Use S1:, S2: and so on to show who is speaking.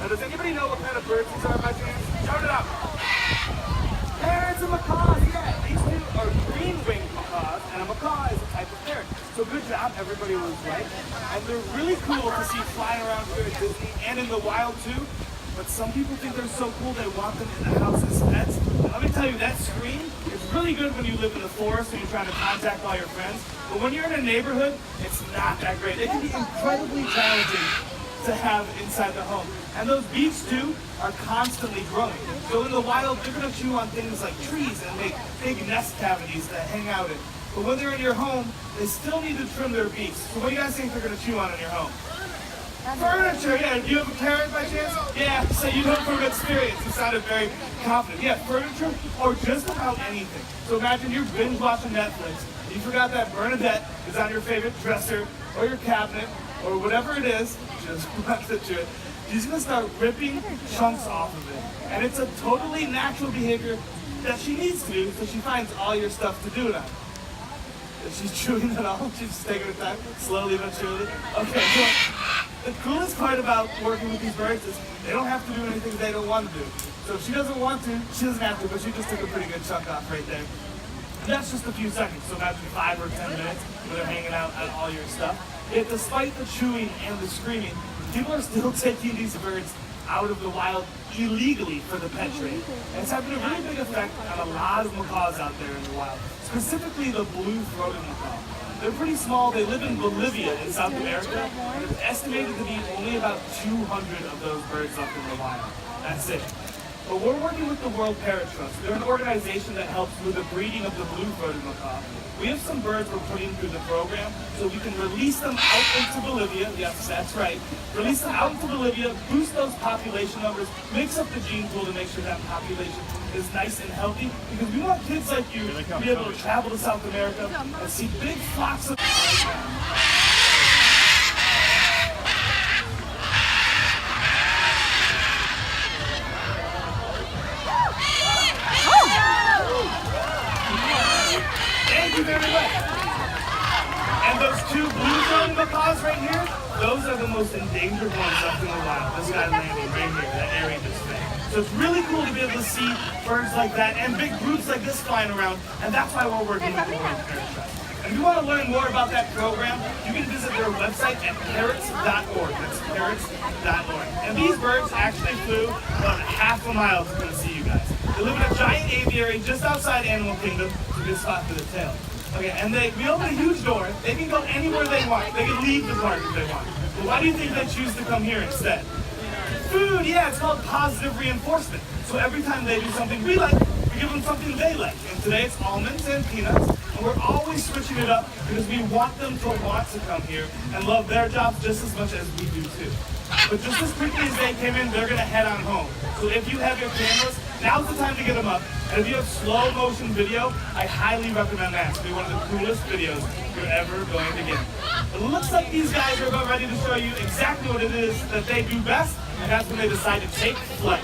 S1: Now, does anybody know what kind of birds these are by chance? Shout it out. Parrots and macaws, yeah. These two are green-winged macaws, and a macaw is a type of parrot. So good job, everybody was right. And they're really cool to see flying around here at Disney and in the wild too. But some people think they're so cool they want them in the house as pets. And let me tell you, that scream is really good when you live in the forest and you're trying to contact all your friends. But when you're in a neighborhood, it's not that great. It can be incredibly challenging to have inside the home. And those beaks too are constantly growing. So in the wild, they're gonna chew on things like trees and make big nest cavities to hang out in. But when they're in your home, they still need to trim their beaks. So what do you guys think they're gonna chew on in your home? Furniture, yeah. Do you have a parrot by chance? Yeah, so you know from experience. You sounded very confident. Yeah, furniture or just about anything. So imagine you're binge watching Netflix. You forgot that Bernadette is on your favorite dresser or your cabinet or whatever it is. Just left it to it. She's gonna start ripping chunks off of it. And it's a totally natural behavior that she needs to do, so she finds all your stuff to do it on. She's chewing it all. She's just taking her time, slowly but surely. Okay, so the coolest part about working with these birds is they don't have to do anything they don't want to do. So if she doesn't want to, she doesn't have to, but she just took a pretty good chunk off right there. And that's just a few seconds, so imagine 5 or 10 minutes where they're hanging out on all your stuff. Yet despite the chewing and the screaming, people are still taking these birds out of the wild illegally for the pet trade. And it's having a really big effect on a lot of macaws out there in the wild, specifically the blue-throated macaw. They're pretty small. They live in Bolivia in South America, and it's estimated to be only about 200 of those birds left in the wild. That's it. But we're working with the World Parrot Trust. They're an organization that helps with the breeding of the blue-throated macaw. We have some birds we're putting through the program so we can release them out into Bolivia. Yes, that's right. Release them out into Bolivia, boost those population numbers, mix up the gene pool to make sure that population is nice and healthy. Because we want kids like you to be able to travel to South America and see big flocks of... Thank you very much. And those two blue-throated macaws right here, those are the most endangered ones up in the wild. This guy landing right here, that area just there. So it's really cool to be able to see birds like that and big groups like this flying around, and that's why we're working with the World Parrot Trust. And if you want to learn more about that program, you can visit their website at parrots.org. That's parrots.org. And these birds actually flew about half a mile to come see you guys. They live in a giant aviary just outside Animal Kingdom. It's a good spot for the tail. Okay, and we open a huge door. They can go anywhere they want. They can leave the park if they want. But why do you think they choose to come here instead? Food, yeah, it's called positive reinforcement. So every time they do something we like, we give them something they like. And today it's almonds and peanuts. And we're always switching it up because we want them to want to come here and love their jobs just as much as we do too. But just as quickly as they came in, they're gonna head on home. So if you have your cameras, now's the time to get them up. And if you have slow motion video, I highly recommend that. It's gonna be one of the coolest videos you're ever going to get. It looks like these guys are about ready to show you exactly what it is that they do best, and that's when they decide to take flight.